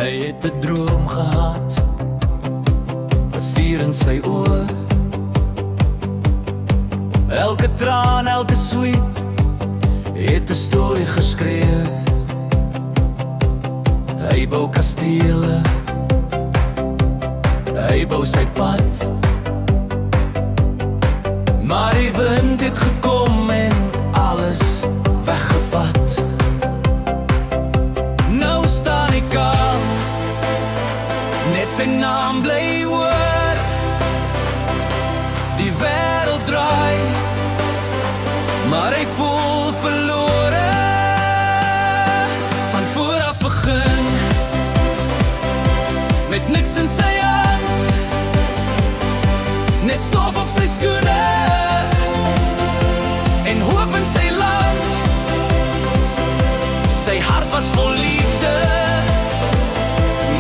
Hy het 'n droom gehad, 'n vuur in sy oë. Elke traan, elke sweet het 'n storie geskryf. Hy bou kastele, hy bou sy pad, maar die wind het gekom en alles weggevat. Nou staan hy kaal, net sy naam bly hoor. Die wêreld draai, maar hy voel verlore. Van voor af begin, met niks in sy hand, net stof op sy skoene en hoop in sy land. Sy hart was vol liefde,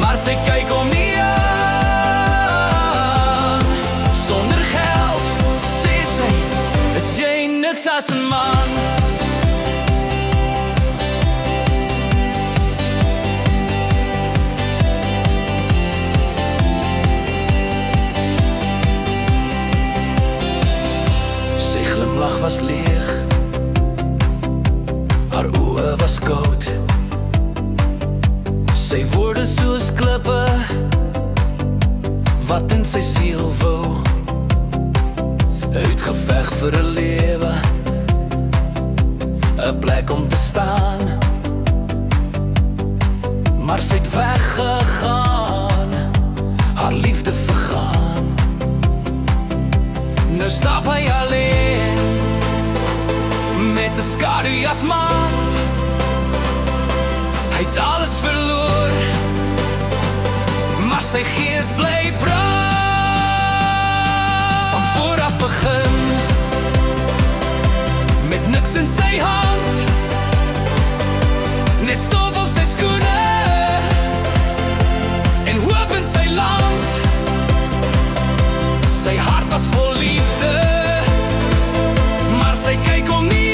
maar sy kyk om nie aan. Sonder geld, sê sy, is jy niks as 'n man. Sy glimlag was leeg, haar oë was koud. Sy woorde soos klippe, wat in sy siel wou. Uitgeveg vir 'n lewe, 'n plek om te staan. Maar sy het weggegaan, haar liefde vergaan. Nou stap hy alleen, met 'n skadu as maat. Hy het alles verloor, maar sy gees bly praat. Van voor af begin, met niks in sy hand, net stof op sy skoene en hoop in sy land. Sy hart was vol liefde, maar sy kyk om nie